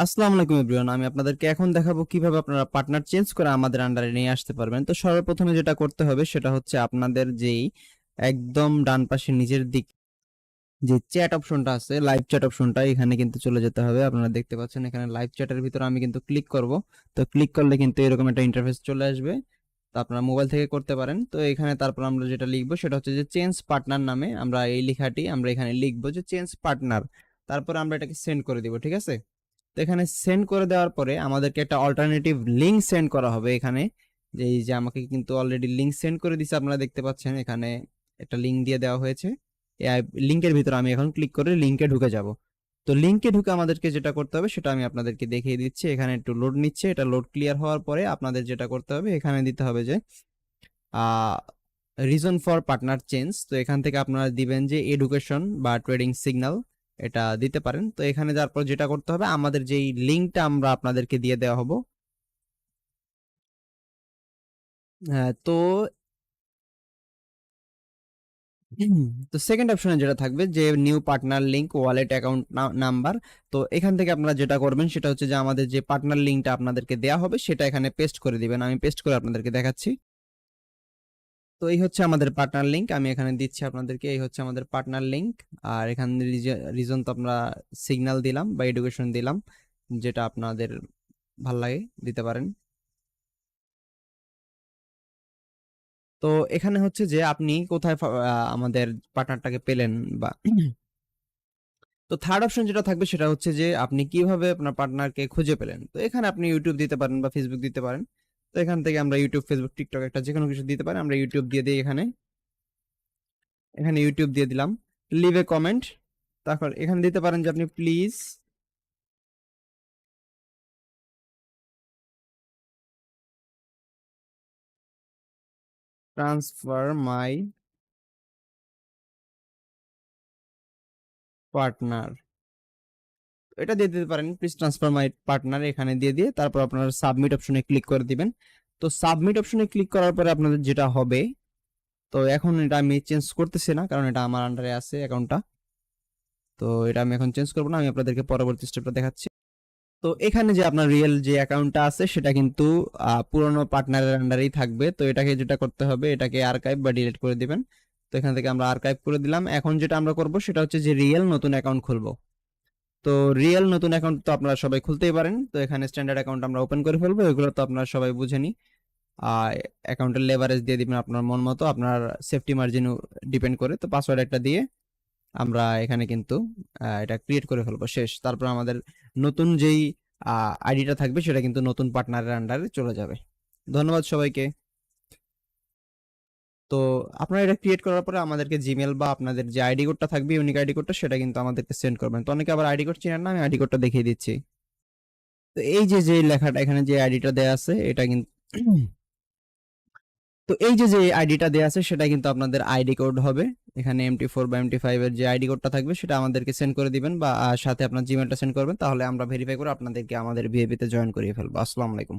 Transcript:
আসসালামু আলাইকুম এভরিওয়ান, আমি আপনাদেরকে এখন দেখাবো কিভাবে আপনারা পার্টনার চেঞ্জ করে আমাদের আন্ডারে নিয়ে আসতে পারবেন। তো সর্বপ্রথমে যেটা করতে হবে সেটা হচ্ছে আপনাদের যেই একদম ডান পাশে নিচের দিক যে চ্যাট অপশনটা আছে, লাইভ চ্যাট অপশনটা, এখানে কিন্তু চলে যেতে হবে। আপনারা দেখতে পাচ্ছেন এখানে লাইভ চ্যাটের ভিতরে আমি কিন্তু ক্লিক করব। তো ক্লিক করলে কিন্তু এরকম একটা ইন্টারফেস চলে আসবে। তো আপনারা মোবাইল থেকে করতে পারেন। তো এখানে তারপর আমরা যেটা লিখবো সেটা হচ্ছে যে চেঞ্জ পার্টনার নামে আমরা এই লেখাটি আমরা এখানে লিখবো যে চেঞ্জ পার্টনার। তারপর আমরা এটাকে সেন্ড করে দিব, ঠিক আছে? তো এখানে সেন্ড করে দেওয়ার পরে আমাদেরকে একটা অল্টারনেটিভ লিংক সেন্ড করা হবে এখানে। যে এই যে আমাকে কিন্তু অলরেডি লিংক সেন্ড করে দিছে, আপনারা দেখতে পাচ্ছেন এখানে একটা লিংক দিয়ে দেওয়া হয়েছে। এই লিংকের ভিতরে আমি এখন ক্লিক করে লিংকে ঢুকে যাব। তো লিংকে ঢুকে আমাদেরকে যেটা করতে হবে সেটা আমি আপনাদেরকে দেখিয়ে দিচ্ছি। এখানে একটু লোড নিচ্ছে, এটা লোড ক্লিয়ার হওয়ার পরে আপনাদের যেটা করতে হবে এখানে দিতে হবে যে রিজন ফর পার্টনার চেঞ্জ। তো এখান থেকে আপনারা দিবেন যে এডুকেশন বা ট্রেডিং সিগন্যাল, এটা দিতে পারেন। তো এখানে যাওয়ার পর যেটা করতে হবে আমাদের যেই লিংকটা আমরা আপনাদেরকে দিয়ে দেওয়া হবো, তো তো সেকেন্ড অপশনে যেটা থাকবে যে new partner link wallet account number. তো এখান থেকে আপনারা যেটা করবেন সেটা হচ্ছে যে আমাদের যে পার্টনার লিংকটা আপনাদেরকে দেওয়া হবে সেটা এখানে পেস্ট করে দিবেন। আমি পেস্ট করে আপনাদেরকে দেখাচ্ছি। তো এই হচ্ছে আমাদের পার্টনার লিংক, আমি এখানে দিচ্ছি আপনাদেরকে। এই হচ্ছে আমাদের পার্টনার লিংক। আর এখানে রিজন তো আমরা সিগন্যাল দিলাম বা এডুকেশন দিলাম, যেটা আপনাদের ভাল লাগে দিতে পারেন। তো এখানে হচ্ছে যে আপনি কোথায় আমাদের পার্টনারটাকে পেলেন বা তো থার্ড অপশন যেটা থাকবে সেটা হচ্ছে যে আপনি কিভাবে আপনার পার্টনারকে খুঁজে পেলেন। তো এখানে আপনি ইউটিউব দিতে পারেন বা ফেসবুক দিতে পারেন। তো এখান থেকে আমরা ইউটিউব, ফেসবুক, টিকটক একটা যে কোনো কিছু দিতে পারেন। আমরা ইউটিউব দিয়ে দিই, এখানে এখানে ইউটিউব দিয়ে দিলাম। লিভ এ কমেন্ট, তারপর এখানে দিতে পারেন যে আপনি প্লিজ ট্রান্সফার মাই পার্টনার, এটা দিয়ে দিতে পারেন প্লিজ ট্রান্সফার মাই পার্টনার, এখানে দিয়ে দিয়ে তারপর আপনারা সাবমিট অপশনে ক্লিক করে দিবেন। তো সাবমিট অপশনে ক্লিক করার পরে আপনাদের যেটা হবে, তো এখন এটা আমি চেঞ্জ করতেছি না কারণ এটা আমার আন্ডারে আছে অ্যাকাউন্টটা। তো এটা আমি এখন চেঞ্জ করবো না, আমি আপনাদেরকে পরবর্তী স্টেপটা দেখাচ্ছি। তো এখানে যে আপনার রিয়েল যে অ্যাকাউন্টটা আছে সেটা কিন্তু পুরনো পার্টনারের আন্ডারেই থাকবে। তো এটাকে যেটা করতে হবে এটাকে আর্কাইভ বা ডিলিট করে দিবেন। তো এখান থেকে আমরা আর্কাইভ করে দিলাম। এখন যেটা আমরা করব সেটা হচ্ছে যে রিয়েল নতুন অ্যাকাউন্ট খুলবো। তো রিয়েল নতুন অ্যাকাউন্ট তো আপনারা সবাই খুলতেই পারেন। তো এখানে স্ট্যান্ডার্ড অ্যাকাউন্ট আমরা ওপেন করে ফেলবো, এগুলো তো আপনারা সবাই বুঝেনি। অ্যাকাউন্টের লেভারেজ দিয়ে দিবেন আপনার মন মতো, আপনার সেফটি মার্জিন ডিপেন্ড করে। তো পাসওয়ার্ড একটা দিয়ে আমরা এখানে কিন্তু এটা ক্রিয়েট করে ফেলবো, শেষ। তারপর আমাদের নতুন যেই আইডিটা থাকবে সেটা কিন্তু নতুন পার্টনারের আন্ডারে চলে যাবে। ধন্যবাদ সবাইকে। তো আপনারা এটা ক্রিয়েট করার পরে আমাদেরকে জিমেল বা আপনাদের যে আইডি কোডটা থাকবে, ইউনিক আইডি কোডটা, সেটা কিন্তু আমাদেরকে সেন্ড করবেন। তো অনেকে আবার আইডি কোড চিনেন না, আমি আইডি কোডটা দেখিয়ে দিচ্ছি। তো এই যে যে লেখাটা এখানে যে আইডিটা দেয়া আছে এটা কিন্তু তো এই যে যে আইডিটা দেয়া আছে সেটা কিন্তু আপনাদের আইডি কোড হবে। এখানে MT4 বা MT5 এর যে আইডি কোডটা থাকবে সেটা আমাদেরকে সেন্ড করে দিবেন বা সাথে আপনার জিমেলটা সেন্ড করবেন, তাহলে আমরা ভেরিফাই করে আপনাদেরকে আমাদের ভিআইপি তে জয়েন করিয়ে ফেলবো। আসসালামু আলাইকুম।